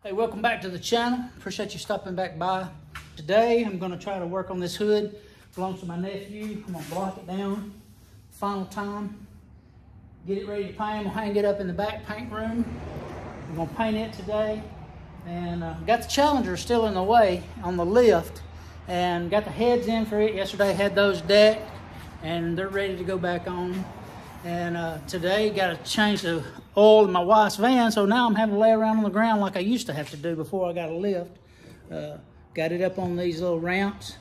Hey, welcome back to the channel. Appreciate you stopping back by. Today, I'm gonna try to work on this hood. It belongs to my nephew. I'm gonna block it down. Final time. Get it ready to paint. I'm gonna hang it up in the back paint room. I'm gonna paint it today. And got the Challenger still in the way on the lift. And got the heads in for it. Yesterday, had those decked. And they're ready to go back on. And today, got to change the oil in my wife's van, so now I'm having to lay around on the ground like I used to have to do before I got a lift. Got it up on these little ramps.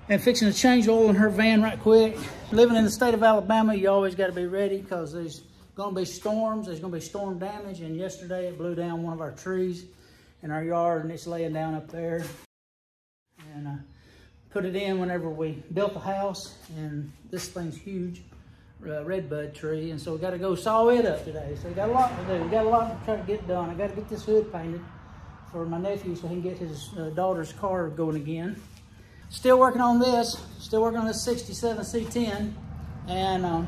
And fixing to change the oil in her van right quick. Living in the state of Alabama, you always got to be ready because there's going to be storms. There's going to be storm damage, and yesterday it blew down one of our trees in our yard, and it's laying down up there. And put it in whenever we built the house, and this thing's huge. Redbud tree, and so we got to go saw it up today. So we got a lot to do. We got a lot to try to get done. I got to get this hood painted for my nephew so he can get his daughter's car going again. Still working on this. Still working on this 67 C10, and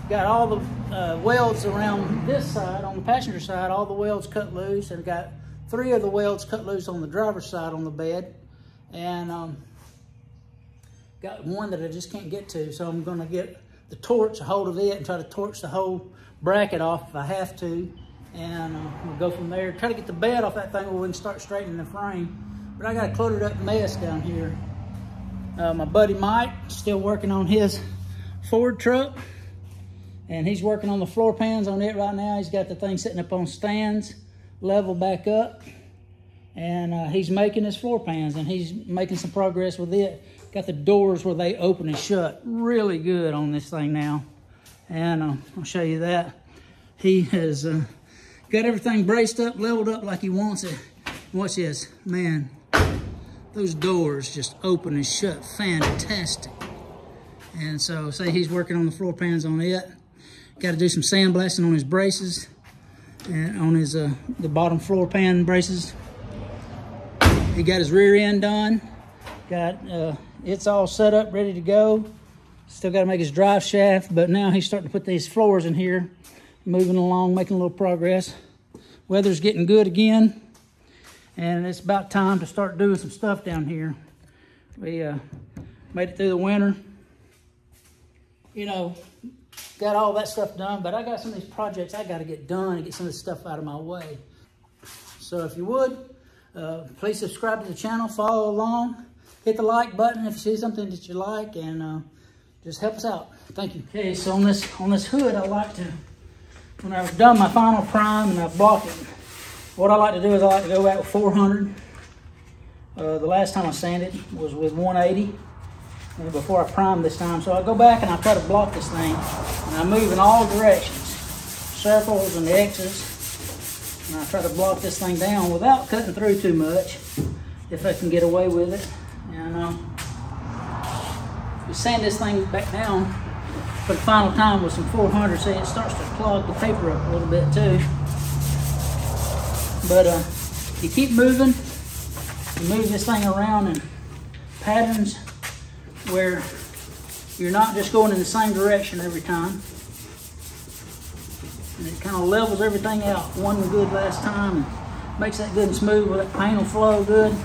got all the welds around this side on the passenger side. All the welds cut loose, and got 3 of the welds cut loose on the driver's side on the bed, and got one that I just can't get to. So I'm going to get the torch, a hold of it, and try to torch the whole bracket off if I have to, and we'll go from there. Try to get the bed off that thing where we can start straightening the frame. But I got a cluttered up mess down here. My buddy Mike still working on his Ford truck, and he's working on the floor pans on it right now. He's got the thing sitting up on stands, level back up, and he's making his floor pans, and he's making some progress with it. Got the doors where they open and shut really good on this thing now. And I'll show you that. He has got everything braced up, leveled up like he wants it. Watch this, man. Those doors just open and shut, fantastic. And so, say he's working on the floor pans on it. Got to do some sandblasting on his braces and on his the bottom floor pan braces. He got his rear end done. Got it's all set up, ready to go. Still got to make his drive shaft, but now he's starting to put these floors in here, moving along, making a little progress. Weather's getting good again, and it's about time to start doing some stuff down here. We made it through the winter. You know, got all that stuff done, but I got some of these projects I got to get done and get some of this stuff out of my way. So if you would, please subscribe to the channel, follow along. Hit the like button if you see something that you like, and just help us out. Thank you. Okay, so on this hood, I like to, when I've done my final prime and I've blocked it, what I like to do is I like to go back with 400. The last time I sanded was with 180 before I primed this time. So I go back and I try to block this thing, and I move in all directions, circles and X's, and I try to block this thing down without cutting through too much, if I can get away with it. And we sand this thing back down for the final time with some 400. See, it starts to clog the paper up a little bit too. But you keep moving, you move this thing around in patterns where you're not just going in the same direction every time. And it kind of levels everything out. One good last time and makes that good and smooth where that paint will flow good.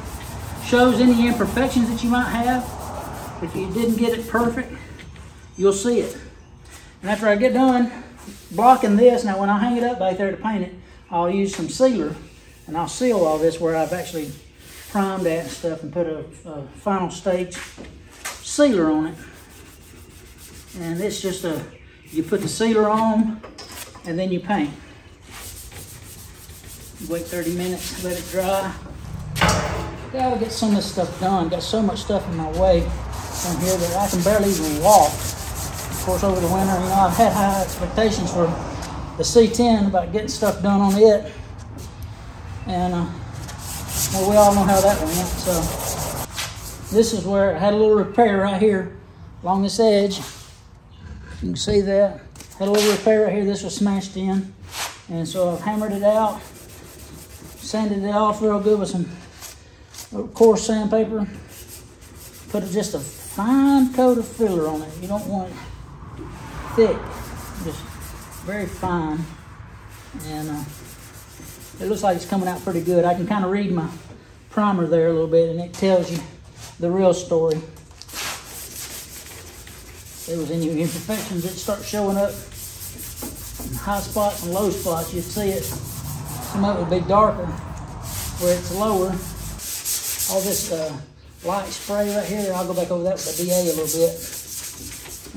Shows any imperfections that you might have. If you didn't get it perfect, you'll see it. And after I get done blocking this, now when I hang it up back there to paint it, I'll use some sealer, and I'll seal all this where I've actually primed that and stuff, and put a final stage sealer on it. And it's just you put the sealer on, and then you paint. Wait 30 minutes, let it dry. Gotta get some of this stuff done. Got so much stuff in my way on here that I can barely even walk. Of course, over the winter, you know, I've had high expectations for the C10 about getting stuff done on it. And well, we all know how that went. So this is where I had a little repair right here along this edge. You can see that. Had a little repair right here. This was smashed in. And so I've hammered it out, sanded it off real good with some coarse sandpaper. Put just a fine coat of filler on it. You don't want it thick, just very fine. And It looks like it's coming out pretty good. I can kind of read my primer there a little bit, and it tells you the real story. If there was any imperfections that start showing up, high spots and low spots, you'd see it. Some of it would be darker where it's lower. All this light spray right here, I'll go back over that with the DA a little bit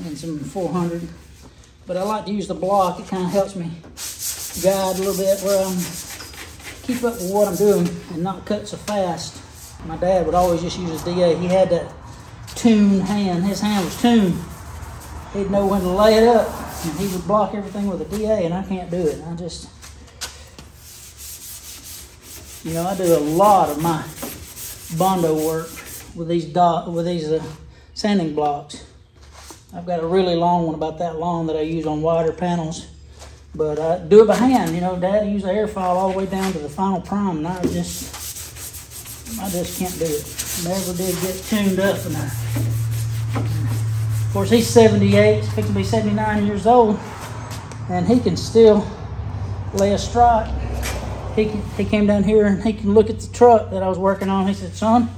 and some 400. But I like to use the block. It kind of helps me guide a little bit where I'm keep up with what I'm doing and not cut so fast. My dad would always just use his DA. He had that tuned hand. His hand was tuned. He'd know when to lay it up, and he would block everything with a DA, and I can't do it. I just, you know, I do a lot of my Bondo work with these sanding blocks. I've got a really long one, about that long, that I use on wider panels. But I do it by hand. You know, Dad used the air file all the way down to the final prime, and I just can't do it. Never did get tuned up in there. Of course, he's 78, he's fixing to be 79 years old, and he can still lay a strike. He came down here and he can look at the truck that I was working on. He said, "Son,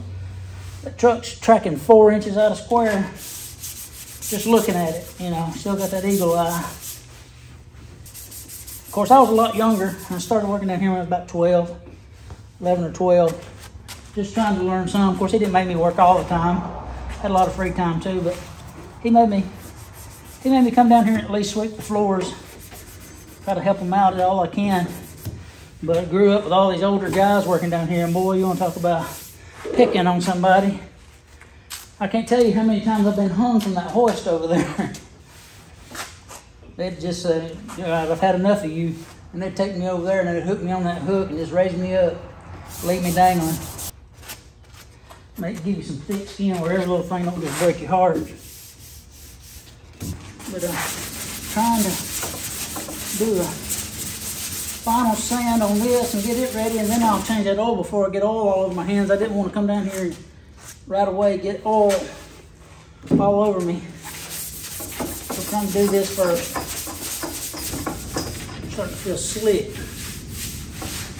that truck's tracking 4 inches out of square. Just looking at it, you know, still got that eagle eye." Of course, I was a lot younger. I started working down here when I was about 11 or 12, just trying to learn some. Of course, he didn't make me work all the time. Had a lot of free time too, but he made me come down here and at least sweep the floors. Try to help him out all I can. But I grew up with all these older guys working down here, and boy, you want to talk about picking on somebody. I can't tell you how many times I've been hung from that hoist over there. They'd just say, you know, "I've had enough of you." And they'd take me over there and they'd hook me on that hook and just raise me up, leave me dangling. Make give you some thick skin where every little thing don't just break your heart. But trying to do a final sand on this and get it ready, and then I'll change that oil before I get oil all over my hands. I didn't want to come down here and right away get oil all over me. So I'm trying to do this first. I'm starting to feel slick.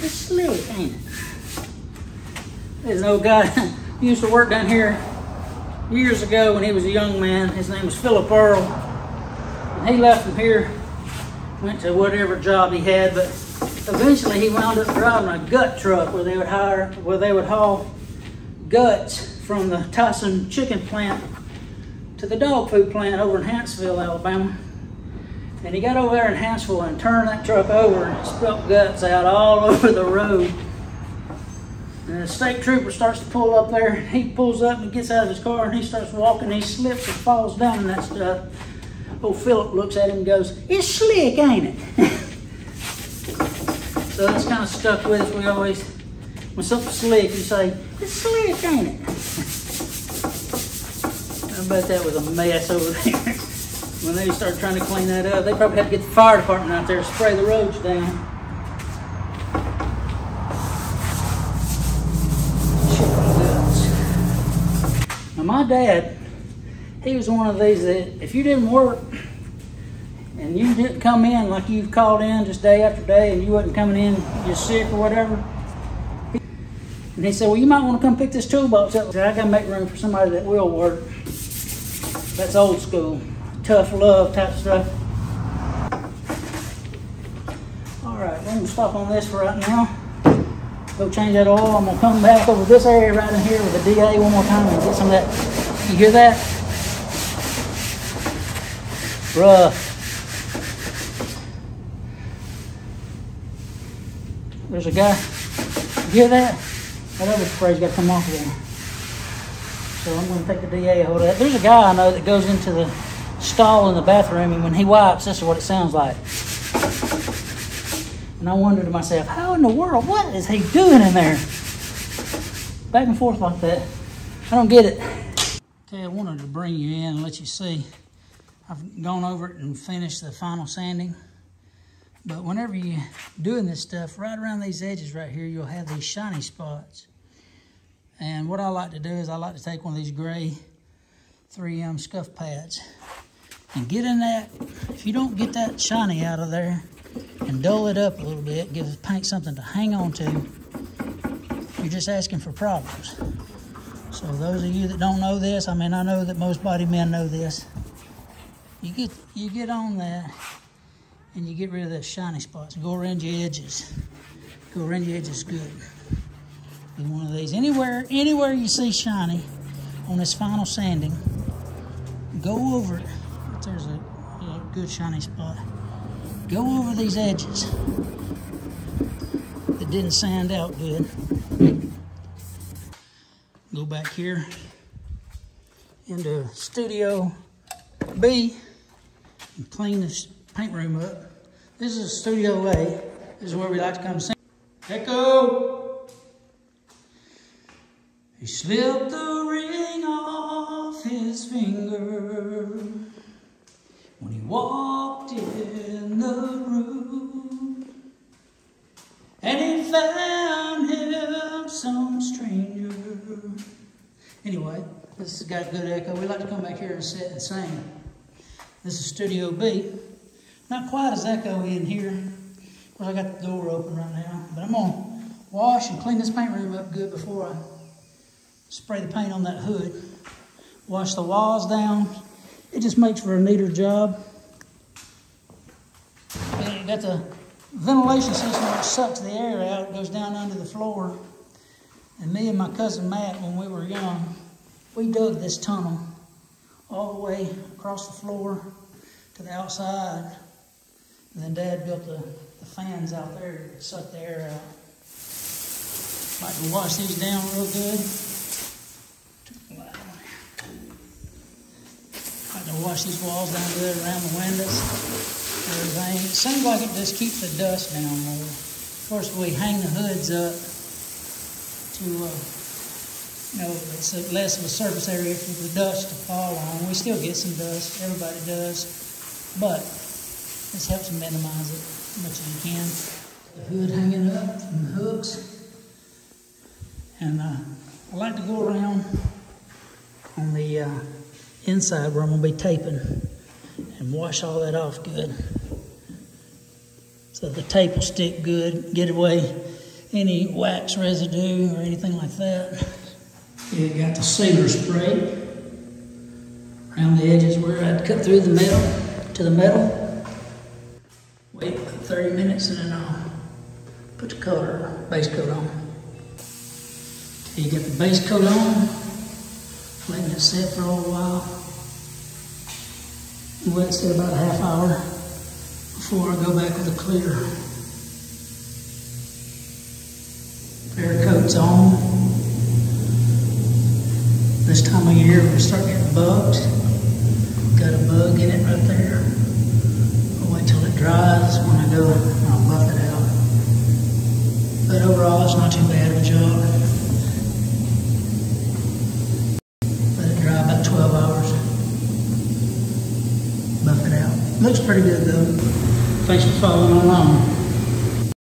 It's slick, ain't it? There's an old guy who used to work down here years ago when he was a young man. His name was Philip Earl. And he left from here, went to whatever job he had, but eventually he wound up driving a gut truck where they would haul guts from the Tyson chicken plant to the dog food plant over in Huntsville, Alabama. And he got over there in Huntsville and turned that truck over and spilt guts out all over the road. And the state trooper starts to pull up there. He pulls up and gets out of his car and he starts walking. He slips and falls down in that stuff. Old Philip looks at him and goes, "It's slick, ain't it?" So that's kind of stuck with us. We always, when something's slick, you say, "It's slick, ain't it?" I bet that was a mess over there. When they started trying to clean that up, they probably had to get the fire department out there to spray the roads down. Now my dad, he was one of these that if you didn't work and you didn't come in like you've called in just day after day and you wasn't coming in, you're sick or whatever, and he said, "Well, you might want to come pick this toolbox up." I said, "I gotta make room for somebody that will work." That's old school, tough love type stuff. All right, we're gonna stop on this for right now. Go change that oil. I'm gonna come back over this area right in here with the DA one more time and get some of that. You hear that? Rough. There's a guy. You hear that? That other spray's got to come off of there. So I'm going to take the DA hold of that. There's a guy I know that goes into the stall in the bathroom, and when he wipes, this is what it sounds like. And I wondered to myself, how in the world, what is he doing in there? Back and forth like that. I don't get it. Okay, I wanted to bring you in and let you see. I've gone over it and finished the final sanding. But whenever you're doing this stuff, right around these edges right here, you'll have these shiny spots. And what I like to do is I like to take one of these gray 3M scuff pads and get in that. If you don't get that shiny out of there, and dull it up a little bit, give the paint something to hang on to, you're just asking for problems. So those of you that don't know this, I mean, I know that most body men know this. You get on that and you get rid of those shiny spots. Go around your edges. Go around your edges good. Do one of these. Anywhere you see shiny on this final sanding, go over it. If there's a good shiny spot, go over these edges that didn't sand out good. Go back here into Studio B and clean this paint room up. This is Studio A. This is where we like to come sing. Echo! He slipped the ring off his finger when he walked in the room, and he found him some stranger. Anyway, this has got good echo. We like to come back here and sit and sing. This is Studio B. Not quite as echoey in here. Of course, I got the door open right now. But I'm going to wash and clean this paint room up good before I spray the paint on that hood. Wash the walls down. It just makes for a neater job. And you got the ventilation system that sucks the air out. It goes down under the floor. And me and my cousin Matt, when we were young, we dug this tunnel all the way across the floor to the outside. And then Dad built the fans out there to suck the air out. Like to wash these down real good. Like to wash these walls down good around the windows. Everything. It seems like it just keeps the dust down more. Of course, we hang the hoods up to, it's less of a surface area for the dust to fall on. We still get some dust, everybody does, but this helps to minimize it as much as you can. The hood hanging up from the hooks, and I like to go around on the inside where I'm going to be taping and wash all that off good, so the tape will stick good, get away any wax residue or anything like that. You got the sealer spray around the edges where I'd cut through the metal to the metal. Wait for 30 minutes and then I'll put the color, base coat on. You get the base coat on, letting it sit for a little while. And let it sit about a half hour before I go back with the clear. Clear coat's on. This time of year we start getting bugs. Got a bug in it right there. I'll wait till it dries. When I go, I'll buff it out. But overall, it's not too bad of a job. Let it dry about 12 hours. Buff it out. Looks pretty good though. Thanks for following along.